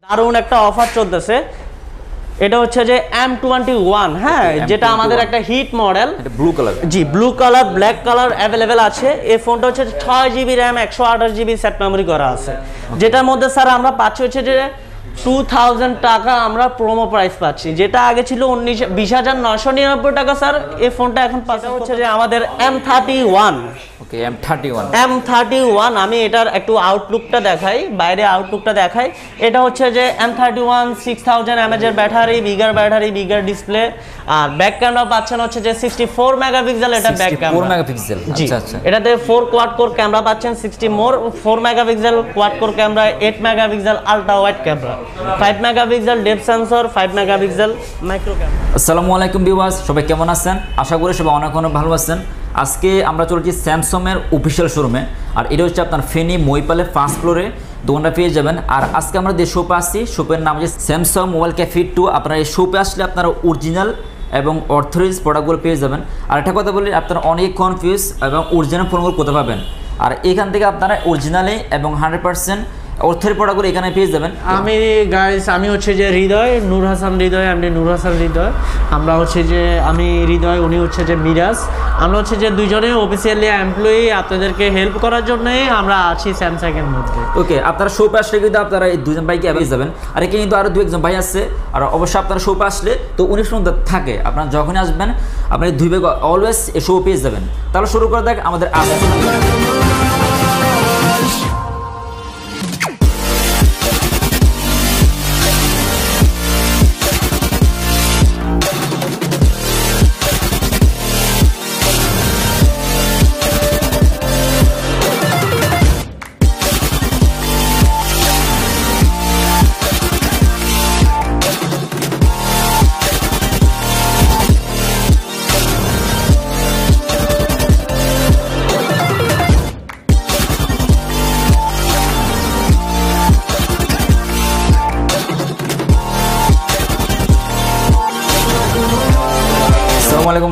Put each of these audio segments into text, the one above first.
দারুণ একটা অফার চলতেছে। এটা হচ্ছে যে M21, হ্যাঁ, যেটা আমাদের একটা হিট মডেল। এটা ব্লু কালার। জি, blue colour, black colour available আছে। এই ফোনটা হচ্ছে 6GB RAM 128GB set memory করা আছে, যেটার মধ্যে স্যার আমরা পাচ্ছি হচ্ছে যে 2000 টাকা আমরা প্রোমো প্রাইস পাচ্ছি, যেটা আগে ছিল 20,999 টাকা। স্যার এই ফোনটা এখন পাচ্ছি হচ্ছে যে আমাদের M31। ওকে, M31। M31 আমি এটার একটু আউটলুকটা দেখাই, বাইরে আউটলুকটা দেখাই। এটা হচ্ছে যে M31 6000 mAh এর ব্যাটারি, বিগার ডিসপ্লে, আর ব্যাক ক্যামেরা পাচ্ছেন হচ্ছে যে 64 মেগাপিক্সেল। এটা ব্যাক ক্যামেরা 64 মেগাপিক্সেল। আচ্ছা আচ্ছা। এটাতে 4 কোয়াড কোর ক্যামেরা পাচ্ছেন, 4 megapixel quad core camera, 8 megapixel ultra wide camera, 5 megapixel depth sensor, 5 megapixel micro camera. আসসালামু আলাইকুম ভিউয়ার্স, সবাই কেমন আছেন? আশা করি সবাই অনেক ভালো আছেন। আজকে আমরা চলছি স্যামসাং এর অফিসিয়াল শোরুমে, আর এটা হচ্ছে আপনার ফেনী মহিপালের 1st ফ্লোরে দোকানটা পেয়ে যাবেন। আর আজকে আমরা যে শপে আসছি, শপের নাম হচ্ছে স্যামসাং মোবাইল ক্যাফে 2। আপনারা এই শপে আসলে আপনারা অরিজিনাল এবং অথরাইজ প্রোডাক্টগুলো পেয়ে যাবেন। আর একটা কথা বলি, আপনারা অনেক কনফিউজ এবং অরিজিনাল ফোনগুলো কোথায় পাবেন, আর এখান থেকে আপনারা অরিজিনালি এবং 100% অর্থের প্রোডাক্টগুলো এখানে পেয়ে যাবেন। আমি হচ্ছে যে হৃদয়, নূর হাসান হৃদয়, আমরা হচ্ছে যে আমি হৃদয়, উনি হচ্ছে যে মিরাজ। আমরা হচ্ছে যে দুইজনে অফিসিয়ালি এমপ্লয়ি, আপনাদেরকে হেল্প করার জন্যই আমরা আছি স্যামসাং এর মধ্যে। ওকে, আপনারা শপে আসলে কিন্তু আপনারা এই দুজন ভাইকে পেয়ে যাবেন। আর এখানে কিন্তু আরও একজন ভাই আছে, আর অবশ্যই আপনারা শপে আসলে তো 19 সন্ধ্যা থাকে, আপনারা যখনই আসবেন আপনারা দুই ভাই অলওয়েজ এই শো পেয়ে যাবেন। তাহলে শুরু করে দেখ আমাদের আসসালামু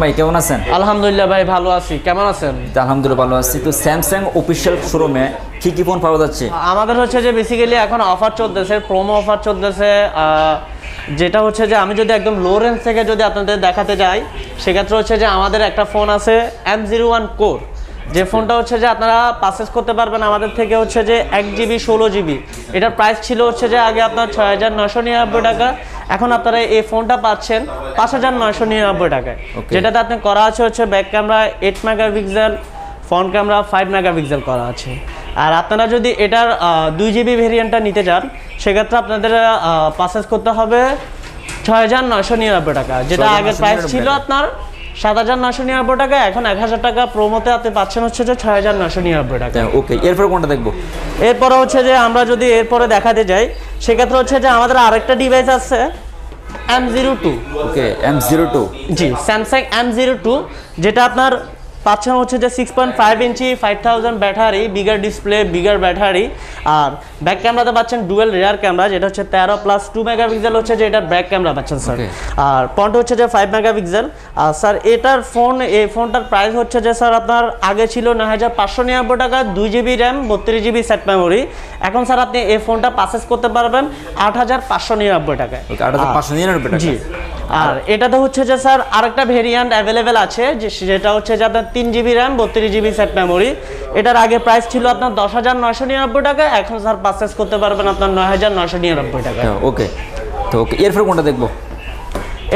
ভাই, কেমন আছেন? আলহামদুলিল্লাহ ভাই, ভালো আছি। কেমন আছেন? আলহামদুলিল্লাহ ভালো আছি। তো স্যামসাং অফিসিয়াল শোরুমে কি কি ফোন পাওয়া যাচ্ছে? আমাদের হচ্ছে যে বেসিক্যালি এখন অফার চলতেছে, প্রোমো অফার চলতেছে, যেটা হচ্ছে যে আমি যদি একদম লো রেঞ্জ থেকে যদি আপনাদের দেখাতে যাই, সেক্ষেত্রে হচ্ছে যে আমাদের একটা ফোন আছে M01 কোর, যে ফোনটা হচ্ছে যে আপনারা পারচেস করতে পারবেন আমাদের থেকে হচ্ছে যে 1GB 16GB। এটার প্রাইস ছিল হচ্ছে যে আগে আপনার 6,999 টাকা, এখন আপনারা এই ফোনটা পাচ্ছেন 5,999 টাকায়, যেটাতে আপনি করা আছে হচ্ছে back camera 8 megapixel, front camera 5 megapixel করা আছে। আর আপনারা যদি এটার 2GB ভেরিয়েন্টটা নিতে চান, সেক্ষেত্রে আপনাদের পারচেস করতে হবে 6,999 টাকা, যেটা আগের প্রাইস ছিল আপনার 7,999 টাকা, এখন 1,000 টাকা প্রোমোতে আপনি পাচ্ছেন হচ্ছে যে 6,999 টাকা। ওকে, এরপর কোনটা দেখবো? এরপরে হচ্ছে যে আমরা যদি এরপরে দেখাতে যাই, সেক্ষেত্রে হচ্ছে যে আমাদের আরেকটা ডিভাইস আছে M02। ওকে, M02। জি, স্যামসাং M02, যেটা আপনার পাচ্ছেন হচ্ছে যে 6.5 inch 5000 battery, bigger display, bigger battery, আর ব্যাক ক্যামেরাতে পাচ্ছেন ডুয়েল রিয়ার ক্যামেরা, যেটা হচ্ছে 13+2 মেগাপিক্সেল হচ্ছে যে এটা ব্যাক ক্যামেরা পাচ্ছেন স্যার। আর ফ্রন্ট হচ্ছে যে 5 মেগাপিক্সেল। আর স্যার এই ফোনটার প্রাইস হচ্ছে যে স্যার আপনার আগে ছিল 9,599 টাকা, 2GB RAM 32GB set memory. এখন স্যার আপনি এই ফোনটা পারচেস করতে পারবেন 8,599 টাকায়। 8,599 টাকা। জি। আর এটাতে হচ্ছে যে স্যার আরেকটা ভেরিয়েন্ট অ্যাভেলেবেল আছে, যেটা হচ্ছে যে আপনার 3GB RAM 32GB set memory. এটার আগে প্রাইস ছিল আপনার 10,999 টাকা, এখন স্যার পারচেস করতে পারবেন আপনার 9,999 টাকা। ওকে, তো ওকে, এরপর কোনটা দেখবো?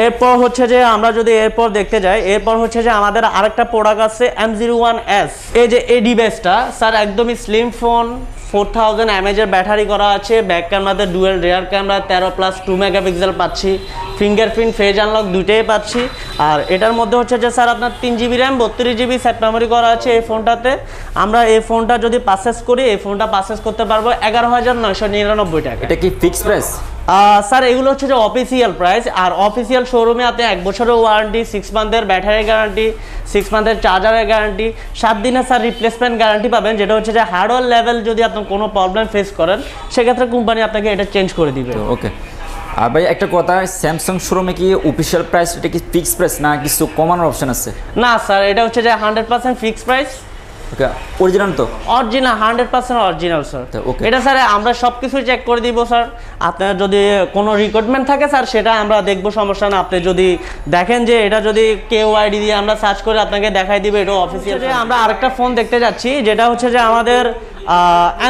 এরপর হচ্ছে যে আমরা যদি এরপর দেখতে যাই, এরপর হচ্ছে যে আমাদের আরেকটা প্রোডাক্ট আছে M01S। এই যে এই ডিভাইসটা স্যার একদমই স্লিম ফোন, 4000 mAh এর ব্যাটারি করা আছে, ব্যাক ক্যামেরাতে ডুয়েল রিয়ার ক্যামেরা, 13+2 মেগাপিক্সেল পাচ্ছি, ফিঙ্গারপ্রিন্ট ফেজ আনলক দুইটাই পাচ্ছি। আর এটার মধ্যে হচ্ছে যে স্যার আপনার 3GB RAM 32GB set memory করা আছে এই ফোনটাতে। আমরা এই ফোনটা যদি পারচেস করি, এই ফোনটা পারচেস করতে পারবো 11,999 টাকা। এটা কি ফিক্সড প্রাইস? স্যার এগুলো হচ্ছে যে অফিসিয়াল প্রাইস, আর অফিসিয়াল শোরুমে আপনি 1 বছরের ওয়ারেন্টি, 6 মান্থের ব্যাটারি গ্যারান্টি, 6 মান্থের চার্জারের গ্যারান্টি, 7 দিনের স্যার রিপ্লেসমেন্ট গ্যারান্টি পাবেন, যেটা হচ্ছে যে হার্ডওয়্যার লেভেল যদি আপনার কোনো প্রবলেম ফেস করেন, সেক্ষেত্রে কোম্পানি আপনাকে এটা চেঞ্জ করে দিবে। ওকে, আর ভাই একটা কথা, স্যামসাং শোরুমে কি অফিসিয়াল প্রাইস এটা কি ফিক্সড প্রাইস না কিছু কমানোর অপশন আছে? না স্যার, এটা হচ্ছে যে 100% ফিক্সড প্রাইস। ওকে অরিজিনাল তো? Original 100% original sir. ওকে এটা স্যার আমরা সব কিছু চেক করে দিব স্যার। আপনার যদি কোনো রিকোয়ারমেন্ট থাকে স্যার সেটা আমরা দেখবো, সমস্যা না। আপনি যদি দেখেন যে এটা যদি KYD দিয়ে আমরা সার্চ করে আপনাকে দেখাই দিব এটা অফিসিয়াল। আমরা আরেকটা ফোন দেখতে যাচ্ছি যেটা হচ্ছে যে আমাদের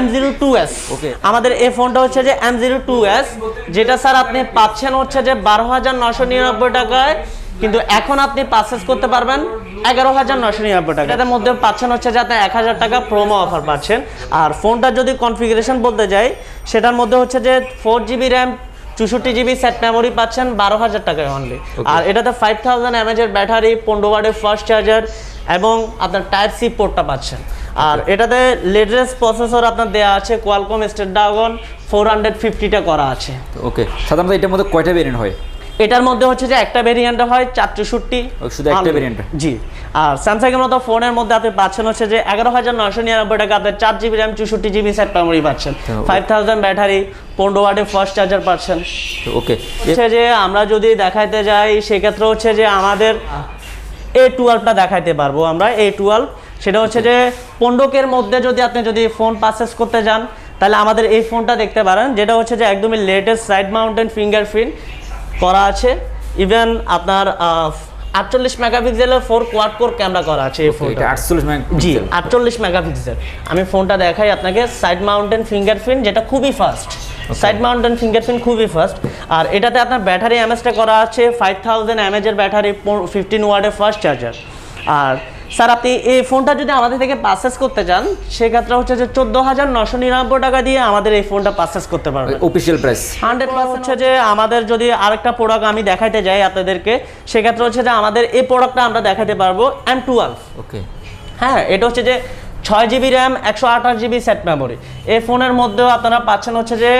M02s। ওকে আমাদের এই ফোনটা হচ্ছে যে M02s, যেটা স্যার আপনি পাচ্ছেন হচ্ছে যে 12,999 টাকায়, কিন্তু এখন আপনি পারচেজ করতে পারবেন 11,999 টাকা। এটার মধ্যে পাচ্ছেন হচ্ছে যে আপনি 1,000 টাকা প্রোমো অফার পাচ্ছেন। আর ফোনটা যদি কনফিগারেশন বলতে যাই সেটার মধ্যে হচ্ছে যে 4GB RAM 64GB set memory পাচ্ছেন 12,000 টাকায় অনলি। আর এটাতে 5000 mAh এর ব্যাটারি, 15 ওয়াটের ফাস্ট চার্জার এবং আপনার টাইপ সি পোর্টটা পাচ্ছেন। আর এটাতে লেটেস্ট প্রসেসর আপনার দেওয়া আছে, কোয়ালকম স্ন্যাপড্রাগন 450টা করা আছে। ওকে সাধারণত এটার মধ্যে কয়টা ভেরিয়েন্ট হয়? এটার মধ্যে হচ্ছে যে একটা ভেরিয়েন্টে হয় 464, শুধু একটা ভেরিয়েন্ট? জি। আর স্যামসাং এর মতো ফোনের মধ্যে আপনি পাচ্ছেন হচ্ছে যে 11,999 টাকা আপনি 4GB RAM 64GB set memory পাচ্ছেন, 5000 ব্যাটারি, 15 ওয়াটের ফাস্ট চার্জার পাচ্ছেন। ওকে হচ্ছে যে আমরা যদি দেখাইতে যাই সেক্ষেত্রে হচ্ছে যে আমাদের A12টা দেখাইতে পারবো আমরা। A12 সেটা হচ্ছে যে 15K মধ্যে যদি আপনি ফোন পারচেজ করতে যান তাহলে আমাদের এই ফোনটা দেখতে পারেন, যেটা হচ্ছে যে একদমই লেটেস্ট সাইড মাউন্টেন ফিঙ্গারপ্রিন্ট করা আছে। ইভেন আপনার 48 মেগাপিক্সেলের 4 কোয়াড কোর ক্যামেরা করা আছে এই ফোনটা। 48 মেগাপিক্সেল? জি 48 মেগাপিক্সেল। আমি ফোনটা দেখাই আপনাকে, সাইড মাউন্টেন ফিঙ্গারপ্রিন্ট যেটা খুবই ফাস্ট, সাইড মাউন্টেন ফিঙ্গারপ্রিন্ট খুবই ফাস্ট। আর এটাতে আপনার ব্যাটারি এমএসটা করা আছে 5000 mAh এর ব্যাটারি, 15 ওয়াটের ফাস্ট চার্জার। আর স্যার আপনি এই ফোনটা যদি আমাদের থেকে পারচেজ করতে চান সেক্ষেত্রে হচ্ছে যে 14,999 টাকা দিয়ে আমাদের এই ফোনটা পারচেজ করতে পারবেন অফিশিয়াল প্রাইস। 100% হচ্ছে যে আমাদের যদি আরেকটা প্রোডাক্ট আমি দেখাইতে যাই আপনাদেরকে সেক্ষেত্রে হচ্ছে যে আমাদের এই প্রোডাক্টটা আমরা দেখাতে পারবো M12। ওকে হ্যাঁ, এটা হচ্ছে যে 6GB RAM 128GB set memory. এই ফোনের মধ্যেও আপনারা পাচ্ছেন হচ্ছে যে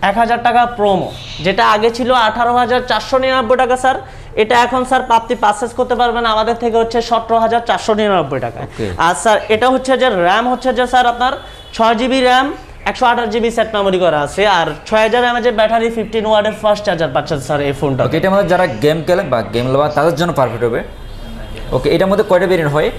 1,000 টাকা প্রোমো, যেটা আগে ছিল 18,499 টাকা স্যার। এটা এখন স্যার আপনি পারচেজ করতে পারবেন আমাদের থেকে হচ্ছে 17,499 টাকা। আর স্যার এটা হচ্ছে যে র্যাম হচ্ছে যে স্যার আপনার 6GB RAM 128GB set memory করা আছে, আর 6000 mAh এর ব্যাটারি, 15 ওয়াটের ফাস্ট চার্জার পাচ্ছেন স্যার এই ফোনটা। ওকে এটার মধ্যে যারা গেম খেলে বা গেম লাভার তাদের জন্য পারফেক্ট হবে। ওকে এটার মধ্যে কয়টা ভেরিয়েন্ট হয়?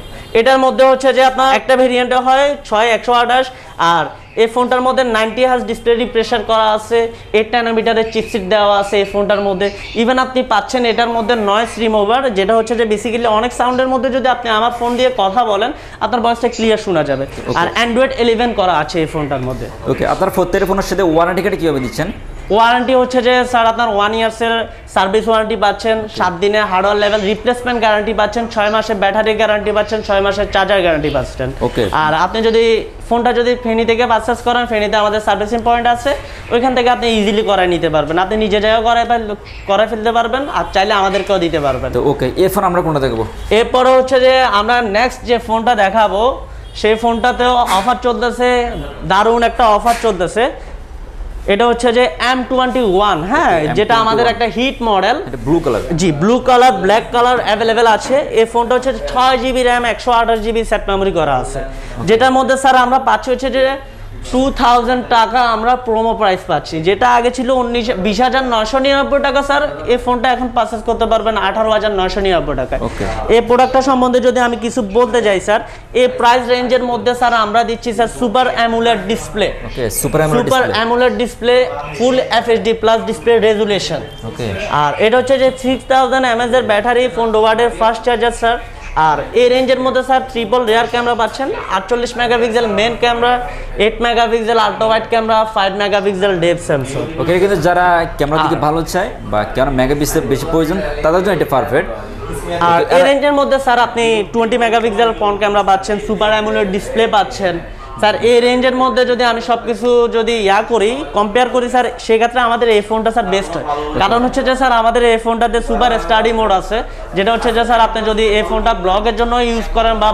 এটার মধ্যে হচ্ছে যে আপনার একটা ভেরিয়েন্টে হয় 6128, আর এই ফোনটার মধ্যে 90Hz ডিসপ্লে রিফ্রেশার করা আছে, 8 ন্যানোমিটারের চিপসেট দেওয়া আছে এই ফোনটার মধ্যে। ইভেন আপনি পাচ্ছেন এটার মধ্যে নয়েজ রিমুভার, যেটা হচ্ছে যে বেসিক্যালি অনেক সাউন্ডের মধ্যে যদি আপনি আমার ফোন দিয়ে কথা বলেন আপনার ভয়েসটা ক্লিয়ার শোনা যাবে। আর অ্যান্ড্রয়েড 11 করা আছে এই ফোনটার মধ্যে। ওকে আপনার প্রত্যেকটা ফোনের সাথে ওয়ারেন্টি কার্ড কিভাবে দিচ্ছেন? ওয়ারেন্টি হচ্ছে যে স্যার আপনার 1 ইয়ার্সের সার্ভিস ওয়ারেন্টি পাচ্ছেন, 7 দিনের হার্ডওয়্যার লেভেল রিপ্লেসমেন্ট গ্যারান্টি পাচ্ছেন, 6 মাসের ব্যাটারি গ্যারান্টি পাচ্ছেন, 6 মাসের চার্জার গ্যারান্টি পাচ্ছেন। ওকে আর আপনি যদি ফোনটা ফেনী থেকে পারচেজ করেন, ফেনীতে আমাদের সার্ভিসিং পয়েন্ট আছে, ওইখান থেকে আপনি ইজিলি করাই নিতে পারবেন। আপনি নিজে জায়গায় করাই ফেলতে পারবেন, আর চাইলে আমাদেরকেও দিতে পারবেন। তো ওকে এই ফোন আমরা কোনটা দেখবো? এরপরে হচ্ছে যে আমরা নেক্সট যে ফোনটা দেখাবো সেই ফোনটাতেও অফার চলতেছে, দারুণ একটা অফার চলতেছে। এটা হচ্ছে যে M21, হ্যাঁ, যেটা আমাদের একটা হিট মডেল। এটা ব্লু কালার? জি blue colour, black colour available আছে। এই ফোনটা হচ্ছে 6GB RAM 128GB set memory করা আছে, যেটার মধ্যে স্যার আমরা পাচ্ছি হচ্ছে যে 2000 টাকা আমরা প্রোমো প্রাইস পাচ্ছি, যেটা আগে ছিল 20,999 টাকা স্যার। এই ফোনটা এখন পারচেজ করতে পারবেন 18,999 টাকায়। এই প্রোডাক্টটা সম্বন্ধে যদি আমি কিছু বলতে যাই স্যার, এই প্রাইস রেঞ্জের মধ্যে স্যার আমরা দিচ্ছি sir super AMOLED display. Okay super AMOLED display, full FHD plus display resolution. Okay আর এটা হচ্ছে যে 6000 mAh এর ব্যাটারি, 15 ওয়াটের ফাস্ট চার্জার স্যার। আর এই রেঞ্জের মধ্যে স্যার ট্রিপল রেয়ার ক্যামেরা পাচ্ছেন, 48 megapixel main camera, 8 megapixel ultra wide camera, 5 megapixel depth sensor. Okay কিন্তু যারা ক্যামেরা দিকে ভালো চায় বা ক্যামেরা মেগাপিক্সেল বেশি প্রয়োজন তাদের জন্য এটা পারফেক্ট। আর এই রেঞ্জের মধ্যে স্যার আপনি 20 মেগাপিক্সেল ফ্রন্ট ক্যামেরা পাচ্ছেন, সুপার অ্যামোলেড ডিসপ্লে পাচ্ছেন স্যার। এই রেঞ্জের মধ্যে যদি আমি সবকিছু কম্পেয়ার করি স্যার, সেক্ষেত্রে আমাদের এই ফোনটা স্যার বেস্ট হয়। কারণ হচ্ছে যে স্যার আমাদের এই ফোনটাতে সুপার স্টাডি মোড আছে, যেটা হচ্ছে যে স্যার আপনি যদি এই ফোনটা ব্লগের জন্য ইউজ করেন বা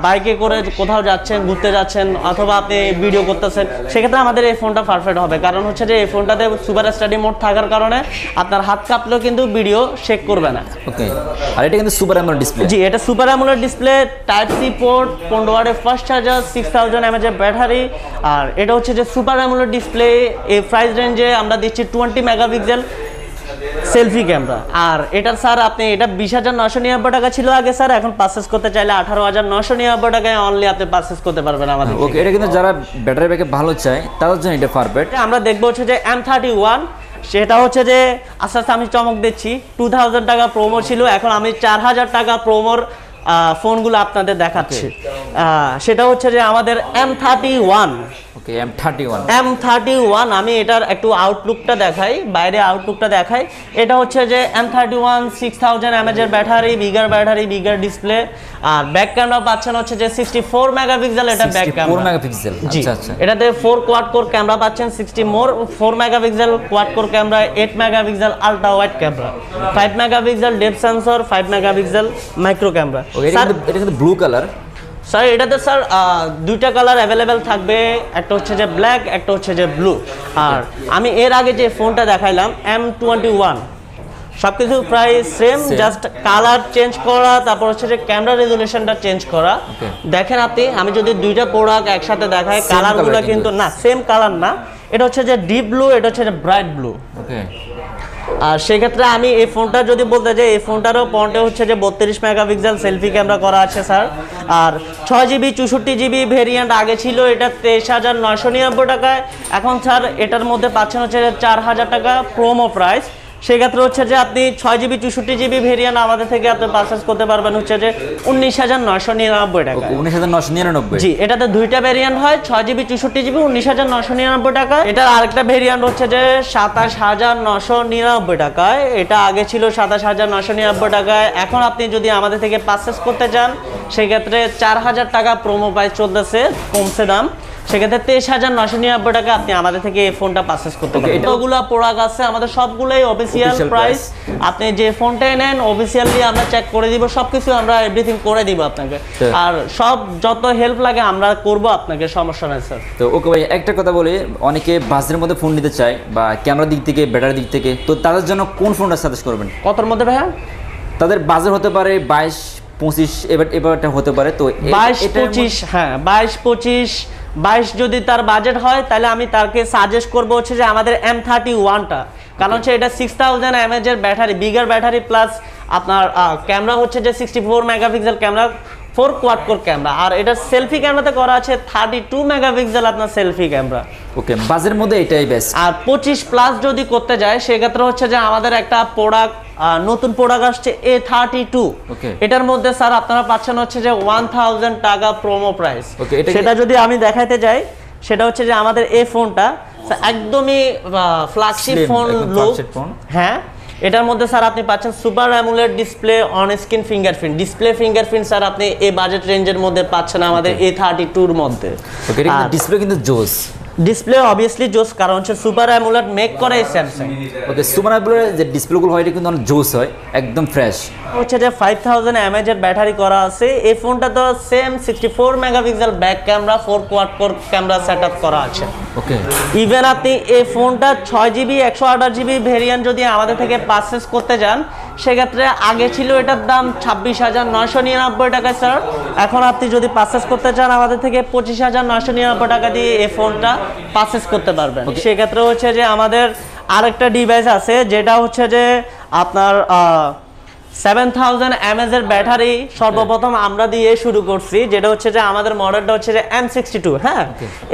বাইকে করে কোথাও যাচ্ছেন, ঘুরতে যাচ্ছেন, অথবা আপনি ভিডিও করতেছেন, সেক্ষেত্রে আমাদের এই ফোনটা পারফেক্ট হবে। কারণ হচ্ছে যে এই ফোনটাতে সুপার স্টাডি মোড থাকার কারণে আপনার হাত কাঁপলেও কিন্তু ভিডিও শেক করবে না। ওকে আর এটা কিন্তু সুপার অ্যামোলেড ডিসপ্লে? জি, এটা super AMOLED display, type C port, 15 ওয়াটের ফাস্ট চার্জার, 6000 mAh এর ব্যাটারি। আর এটা হচ্ছে যে সুপার অ্যামোলেড ডিসপ্লে। এই প্রাইস রেঞ্জে আমরা দিচ্ছি 20 মেগাপিক্সেল সেলফি ক্যামেরা। আর এটা স্যার আপনি এটা 20,999 টাকা ছিল আগে স্যার, এখন পারচেজ করতে চাইলে 18,999 টাকায় অনলি আপনি পারচেজ করতে পারবেন আমাদের। ওকে, এটা কিন্তু যারা ব্যাটারি ব্যাকআপ ভালো চায় তাদের জন্য এটা পারফেক্ট। আমরা দেখবো হচ্ছে যে M31, সেটা হচ্ছে যে আস্তে আস্তে আমি চমক দিচ্ছি, 2000 টাকা প্রোমো ছিল, এখন আমি 4000 টাকা প্রোমোর ফোনগুলো আপনাদের দেখাচ্ছি। সেটা হচ্ছে যে আমাদের M31। ওকে, M31। M31 আমি এটার একটু আউটলুকটা দেখাই, বাইরে আউটলুকটা দেখাই। এটা হচ্ছে যে M31 6000 mAh এর ব্যাটারি, বিগার ডিসপ্লে। আর ব্যাক ক্যামেরা পাচ্ছেন হচ্ছে যে 64 মেগাপিক্সেল, এটা ব্যাক ক্যামেরা 64 মেগাপিক্সেল। আচ্ছা আচ্ছা, এটাতে 4 কোয়াড কোর ক্যামেরা পাচ্ছেন, 4 megapixel quad core camera, 8 megapixel ultra wide camera, 5 megapixel depth sensor, 5 megapixel micro camera. এটা কিন্তু ব্লু কালার স্যার। এটাতে স্যার দুইটা কালার অ্যাভেলেবেল থাকবে, একটা হচ্ছে যে ব্ল্যাক, একটা হচ্ছে যে ব্লু। আর আমি এর আগে যে ফোনটা দেখাইলাম M21, সবকিছু প্রায় সেম, জাস্ট কালার চেঞ্জ করা, তারপর হচ্ছে যে ক্যামেরা রেজুলেশনটা চেঞ্জ করা। দেখেন আপনি, আমি যদি দুইটা প্রোডাক্ট একসাথে দেখাই, কালারগুলো কিন্তু না সেম কালার না, এটা হচ্ছে যে ডিপ ব্লু, এটা হচ্ছে যে ব্রাইট ব্লু। ওকে, আর সেক্ষেত্রে আমি এই ফোনটা যদি বলতে যাই, এই ফোনটারও পয়েন্টে হচ্ছে যে 32 মেগাপিক্সেল সেলফি ক্যামেরা করা আছে স্যার। আর 6GB 64GB ভেরিয়েন্ট আগে ছিল, এটা 23,999 টাকায়, এখন স্যার এটার মধ্যে পাচ্ছেন হচ্ছে 4000 টাকা প্রোমো প্রাইস। সেক্ষেত্রে হচ্ছে যে আপনি 6GB 64GB ভেরিয়েন্ট আমাদের থেকে আপনি পারচেজ করতে পারবেন হচ্ছে যে 19,999 টাকা। 19,999। জি, এটাতে দুইটা ভেরিয়েন্ট হয়, 6GB 64GB 19,999 টাকা। এটার আরেকটা ভেরিয়েন্ট হচ্ছে যে 27,999 টাকায়, এটা আগে ছিল 27,999 টাকায়। এখন আপনি যদি আমাদের থেকে পারচেজ করতে চান, সেক্ষেত্রে 4000 টাকা প্রোমো প্রাইস চলতেছে, কমছে দাম। সেক্ষেত্রে 23,999 টাকা আপনি আমাদের থেকে এই ফোনটা পারচেজ করতে পারবেন। এতগুলো প্রোডাক্ট আছে আমাদের, সবগুলোই অফিসিয়াল প্রাইস। আপনি যে ফোনটাই নেন অফিসিয়ালি আমরা চেক করে দিব, সবকিছু আমরা এভরিথিং করে দিব আপনাকে। আর সব যত হেল্প লাগে আমরা করব আপনাকে, সমস্যা নাই স্যার। তো ওকে ভাই, একটা কথা বলি, অনেকে বাজেটের মধ্যে ফোন নিতে চায় বা ক্যামেরার দিক থেকে, ব্যাটারির দিক থেকে, তো তাদের জন্য কোন ফোনটা সাজেস্ট করবেন? কতর মধ্যে ভাইয়া? তাদের বাজেট হতে পারে 22-25, এবারটা হতে পারে, তো 22-25। হ্যাঁ, 22-25 যদি তার বাজেট হয়, তাহলে আমি তাকে সাজেস্ট করবো হচ্ছে যে আমাদের M31টা। কারণ হচ্ছে এটা 6000 mAh এর ব্যাটারি, বিগার ব্যাটারি, প্লাস আপনার ক্যামেরা হচ্ছে যে 64 megapixel camera, 4 quad core camera. আর এটা সেলফি ক্যামেরাতে করা আছে 32 মেগাপিক্সেল আপনার সেলফি ক্যামেরা। ওকে, বাজেটের মধ্যে এটাই বেস্ট। আর 25+ যদি করতে যায়, সেক্ষেত্রে হচ্ছে যে আমাদের একটা প্রোডাক্ট, নতুন প্রোডাক্ট আসছে A32। এটার মধ্যে স্যার আপনারা পাচ্ছেন হচ্ছে যে 1000 টাকা প্রোমো প্রাইস। সেটা যদি আমি দেখাইতে যাই, সেটা হচ্ছে যে আমাদের এই ফোনটা একদমই ফ্ল্যাগশিপ ফোন লুক। হ্যাঁ, এটার মধ্যে স্যার আপনি পাচ্ছেন super AMOLED display, on screen fingerprint, display fingerprint sir আপনি এই বাজেট রেঞ্জের মধ্যে পাচ্ছেন আমাদের A32-র মধ্যে। ওকে, ডিসপ্লে কিন্তু জোস, ডিসপ্লে অবভিয়াসলি জোস, কারণ হচ্ছে সুপার অ্যামোলেড মেক করে স্যামসাং। ওকে, সুপার অ্যামোলেড যে ডিসপ্লেগুলো হয় এটা কিন্তু অনেক জোস হয়, একদম ফ্রেশ। হচ্ছে যে 5000 mAh এর ব্যাটারি করা আছে। এই ফোনটা তো same 64 megapixel back camera, 4 quad core camera setup করা আছে। ওকে, ইভেন আপনি এই ফোনটা 6GB 128GB ভেরিয়েন্ট যদি আমাদের থেকে পারচেজ করতে যান, সেক্ষেত্রে আগে ছিল এটার দাম 26,999 টাকা স্যার। এখন আপনি যদি পারচেজ করতে চান আমাদের থেকে 25,999 টাকা দিয়ে এই ফোনটা পারচেজ করতে পারবেন। সেক্ষেত্রে হচ্ছে যে আমাদের আরেকটা ডিভাইস আছে, যেটা হচ্ছে যে আপনার 7000 mAh এর ব্যাটারি সর্বপ্রথম আমরা দিয়ে শুরু করছি, যেটা হচ্ছে যে আমাদের মডেলটা হচ্ছে যে M62। হ্যাঁ,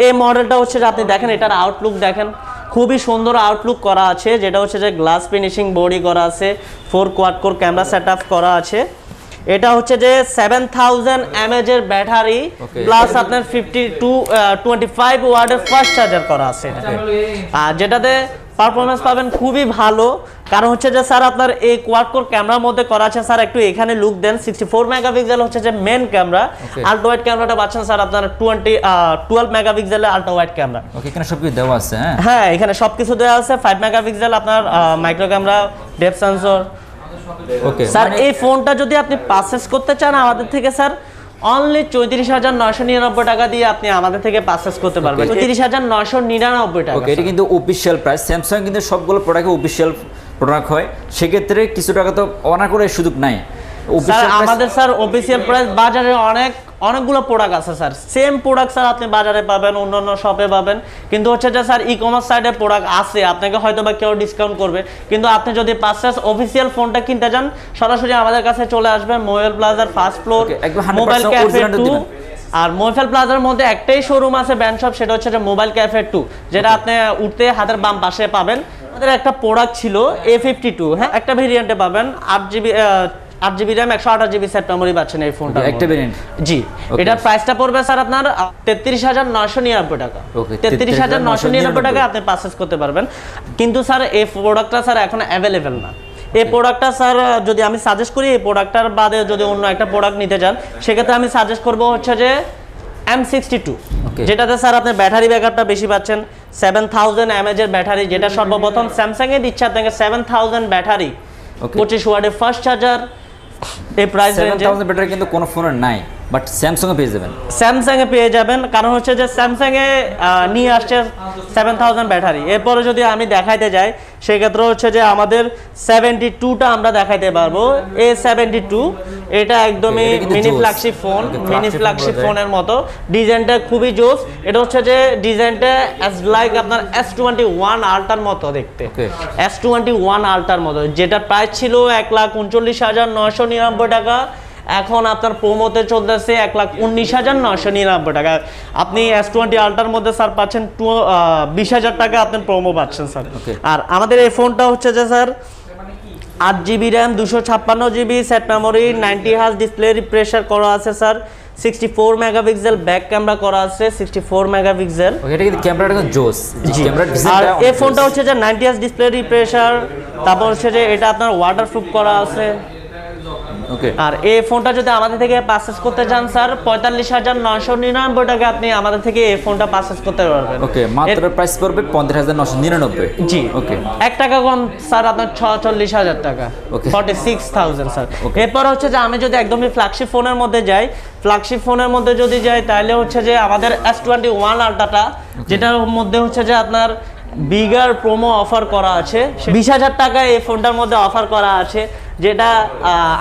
এই মডেলটা হচ্ছে যে আপনি দেখেন, এটার আউটলুক দেখেন, খুবই সুন্দর আউটলুক করা আছে, যেটা হচ্ছে যে গ্লাস ফিনিশিং বডি করা আছে, 4 কোয়াড কোর ক্যামেরা সেটআপ করা আছে। এটা হচ্ছে যে 7000 mAh এর ব্যাটারি, প্লাস আপনার 25 ওয়াটের ফাস্ট চার্জার করা আছে। আর যেটাতে পারফরমেন্স পাবেন খুবই ভালো, কারণ হচ্ছে যে স্যার আপনার এই কোয়াড কোর ক্যামেরার মধ্যে করা আছে। স্যার একটু এখানে লুক দেন, 64 মেগাপিক্সেল হচ্ছে যে মেন ক্যামেরা, আলট্রা ওয়াইড ক্যামেরাটা পাচ্ছেন স্যার আপনার 12 মেগাপিক্সেলের আলট্রা ওয়াইড ক্যামেরা। ওকে, এখানে সবকিছু দেওয়া আছে। হ্যাঁ, এখানে সবকিছু দেওয়া আছে, 5 মেগাপিক্সেল আপনার micro camera, depth sensor. Okay sir, এই ফোনটা যদি আপনি পারচেজ করতে চান আমাদের থেকে স্যার, অনলি 34,999 টাকা দিয়ে আপনি আমাদের থেকে পারচেজ করতে পারবেন। 34,999 টাকা। ওকে, এটা কিন্তু অফিশিয়াল প্রাইস। স্যামসাং কিন্তু সবগুলো প্রোডাক্টে অফিশিয়াল প্রোডাক্ট হয়, সেক্ষেত্রে কিছু টাকা তো অনার করার সুযোগ নাই। স্যার আমাদের স্যার অফিসিয়াল প্রাইস বাজারে অনেকগুলো প্রোডাক্ট আছে স্যার, সেম প্রোডাক্ট স্যার আপনি বাজারে পাবেন, অন্যান্য শপে পাবেন, কিন্তু হচ্ছে যে স্যার ই কমার্স সাইডে প্রোডাক্ট আছে, আপনাকে হয়তো বা কেউ ডিসকাউন্ট করবে, কিন্তু আপনি যদি পারচেজ অফিসিয়াল ফোনটা কিনতে যান সরাসরি আমাদের কাছে চলে আসবেন মোবাইল প্লাজার ফার্স্ট ফ্লোর মোবাইল ক্যাফে 2। আর মোবাইল প্লাজার মধ্যে একটাই শোরুম আছে ব্র্যান্ড শপ, সেটা হচ্ছে যে মোবাইল ক্যাফে 2, যেটা আপনি উঠতে হাতের বাম পাশে পাবেন। আমাদের একটা প্রোডাক্ট ছিল A52, হ্যাঁ একটা ভেরিয়েন্টে পাবেন 8GB RAM 128GB set memory পাচ্ছেন এই ফোনটা, একটা ভেরিয়েন্ট। জি, এটার প্রাইসটা পড়বে স্যার আপনার 33,999 টাকা। 33,999 টাকা আপনি পারচেজ করতে পারবেন। কিন্তু স্যার এই প্রোডাক্টটা স্যার এখন অ্যাভেলেবেল না। এই প্রোডাক্টটা স্যার যদি আমি সাজেস্ট করি, এই প্রোডাক্টটার বাদে যদি অন্য একটা প্রোডাক্ট নিতে চান সেক্ষেত্রে আমি সাজেস্ট করব হচ্ছে যে M62, যেটাতে স্যার আপনি ব্যাটারি ব্যাকআপটা বেশি পাচ্ছেন, 7000 mAh এর ব্যাটারি, যেটা সর্বপ্রথম স্যামসাং এ দিচ্ছে আপনাকে 7000 ব্যাটারি, 25 ওয়াটের ফাস্ট চার্জার। এই প্রাইস রেঞ্জে 7000 ব্যাটারি কিন্তু কোনো ফোনের নাই, বাট স্যামসাং এ পেয়ে যাবেন। স্যামসাং এ পেয়ে যাবেন, কারণ হচ্ছে যে স্যামসাং এ নিয়ে আসছে 7000 ব্যাটারি। এরপরে যদি আমি দেখাইতে যাই সেক্ষেত্রে হচ্ছে যে আমাদের 72টা আমরা দেখাইতে পারবো। A72 এটা একদমই mini flagship phone, mini flagship ফোনের মতো, ডিজাইনটা খুবই জোস। এটা হচ্ছে যে ডিজাইনটা অ্যাজ লাইক আপনার S21 আল্ট্রার মতো দেখতে, S21 আল্ট্রার মতো, যেটা প্রাইস ছিল 1,39,999 টাকা, এখন আপনার প্রোমোতে চলতেছে 1,19,999 টাকা। আপনি S20 আল্ট্রার মধ্যে স্যার পাচ্ছেন 20,000 টাকা আপনি প্রোমো পাচ্ছেন স্যার। আর আমাদের এই ফোনটা হচ্ছে যে sir 8GB RAM 256GB set memory, 90Hz display refresher করা আছে স্যার, 64 মেগাপিক্সেল ব্যাক ক্যামেরা করা আছে, 64 মেগাপিক্সেল। এটা কিন্তু ক্যামেরাটা জোস, ক্যামেরার ডিজাইনটা। আর এই ফোনটা হচ্ছে যে 90Hz ডিসপ্লে রিফ্রেশার, তারপর হচ্ছে যে এটা আপনার ওয়াটারপ্রুফ করা আছে। আর এই ফোনটা যদি আমাদের থেকে পারচেজ করতে চান স্যার 45,999 টাকা আপনি আমাদের থেকে এই ফোনটা পারচেজ করতে পারবেন। ওকে, মাত্র প্রাইস পড়বে 35,999। জি, ওকে, 1 টাকা কম স্যার আপনার 46,000 টাকা, 46,000 স্যার। এরপর হচ্ছে যে আমি যদি একদমই ফ্ল্যাগশিপ ফোনের মধ্যে যাই, ফ্ল্যাগশিপ ফোনের মধ্যে যদি যাই তাহলে হচ্ছে যে আমাদের S21 আল্ট্রাটা, যেটার মধ্যে হচ্ছে যে আপনার বিগার প্রোমো অফার করা আছে, 20,000 টাকা এই ফোনটার মধ্যে অফার করা আছে, যেটা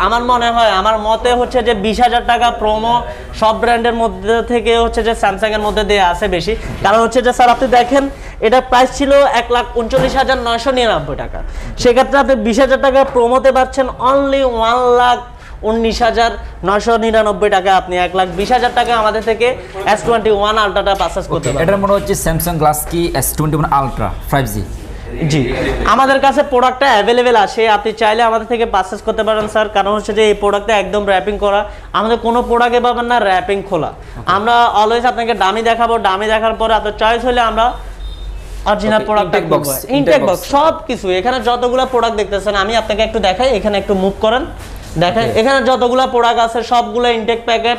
আমার মনে হয়, আমার মতে হচ্ছে যে 20,000 টাকা প্রোমো সব ব্র্যান্ডের মধ্যে থেকে হচ্ছে যে স্যামসাং এর মধ্যে দেওয়া আছে বেশি। কারণ হচ্ছে যে স্যার আপনি দেখেন এটা প্রাইস ছিল 1,39,999 টাকা, সেক্ষেত্রে আপনি 20,000 টাকা প্রোমোতে পাচ্ছেন অনলি 1,19,999 টাকা। আপনি 1,20,000 টাকা আমাদের থেকে S21 আল্ট্রাটা পারচেজ করতে পারবেন। এটা মনে হচ্ছে স্যামসাং গ্লাস কি S21 আল্ট্রা 5G। জি, আমাদের কাছে প্রোডাক্টটা অ্যাভেলেবেল আছে, আপনি চাইলে আমাদের থেকে পারচেজ করতে পারেন স্যার। কারণ হচ্ছে যে এই প্রোডাক্টটা একদম র্যাপিং করা, আমাদের কোনো প্রোডাক্টে পাবেন না র্যাপিং খোলা। আমরা অলওয়েজ আপনাকে ডামি দেখাবো, ডামি দেখার পরে আপনার চয়েস হলে আমরা original product box, intact box সব কিছু। এখানে যতগুলো প্রোডাক্ট দেখতেছেন আমি আপনাকে একটু দেখাই, এখানে একটু মুভ করেন, দেখেন এখানে যতগুলো প্রোডাক্ট আছে সবগুলো ইনটেক প্যাকেট।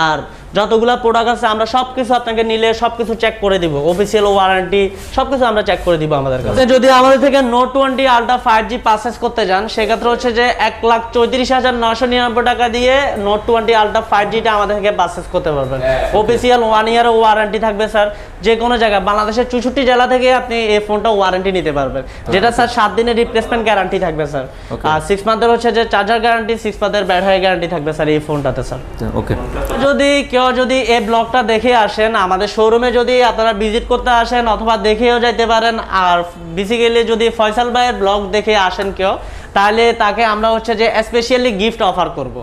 আর যতগুলো প্রোডাক্ট আছে আমরা সবকিছু আপনাকে নিলে সবকিছু চেক করে দিব, অফিসিয়াল ওয়ারেন্টি সবকিছু আমরা চেক করে দিব আমাদের কাছে। যদি আমাদের থেকে Note 20 Ultra 5G পারচেজ করতে যান সেক্ষেত্রে হচ্ছে যে 1,34,999 টাকা দিয়ে Note 20 Ultra 5Gটা আমাদের থেকে পারচেজ করতে পারবেন। অফিসিয়াল 1 ইয়ার ওয়ারেন্টি থাকবে স্যার, যে কোনো জায়গায় বাংলাদেশের 64 জেলা থেকে আপনি এই ফোনটা ওয়ারেন্টি নিতে পারবেন, যেটা স্যার 7 দিনের রিপ্লেসমেন্ট গ্যারান্টি থাকবে স্যার। আর 6 মান্থের হচ্ছে যে চার্জার গ্যারান্টি, 6 মান্থের ব্যাটারি গ্যারান্টি থাকবে স্যার এই ফোনটাতে স্যার। ওকে, যদি এই ব্লগটা দেখে আসেন, আমাদের শোরুমে যদি আপনারা ভিজিট করতে আসেন অথবা দেখেও যাইতে পারেন, আর বেসিক্যালি যদি ফয়সাল ভাইয়ের ব্লগ দেখে আসেন কেউ, তাহলে তাকে আমরা হচ্ছে যে স্পেশালি গিফট অফার করব,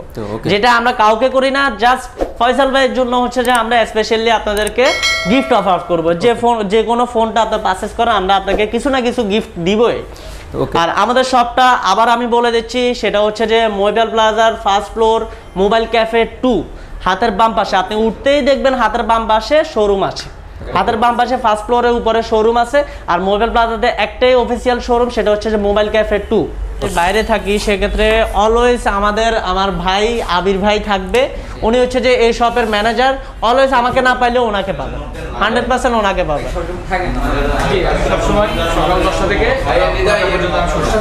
যেটা আমরা কাউকে করি না, জাস্ট ফয়সাল ভাইয়ের জন্য হচ্ছে যে আমরা স্পেশালি আপনাদেরকে গিফট অফার করব। যে কোনো ফোনটা আপনি পারচেজ করেন আমরা আপনাকে কিছু না কিছু গিফট দিবই। আর আমাদের শপটা আবার আমি বলে দিচ্ছি, সেটা হচ্ছে যে মোবাইল প্লাজার ফার্স্ট ফ্লোর মোবাইল ক্যাফে 2, হাতের বাম পাশে আপনি উঠতেই দেখবেন হাতের বাম পাশে শোরুম আছে, হাতের বাম পাশে ফার্স্ট ফ্লোরের উপরে শোরুম আছে। আর মোবাইল প্লাজাতে একটাই অফিসিয়াল শোরুম, সেটা হচ্ছে যে মোবাইল ক্যাফে 2। বাইরে থাকি সেক্ষেত্রে অলওয়েজ আমার ভাই আবির ভাই থাকবে, উনি হচ্ছে যে এই শপের ম্যানেজার। অলওয়েজ আমাকে না পাইলেও ওনাকে পাবেন, 100% ওনাকে পাবেন। সবসময় সকাল 10টা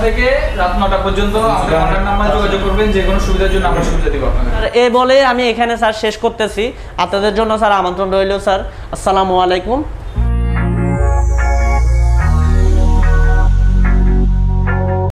থেকে রাত 9টা পর্যন্ত আমাদের কন্টাক্ট নাম্বারে যোগাযোগ করবেন, যে কোনো সুবিধার জন্য আমরা সুবিধা দিব আপনাদের। এই বলে আমি এখানে স্যার শেষ করতেছি, আপনাদের জন্য স্যার আমন্ত্রণ রইল স্যার। আসসালামু আলাইকুম।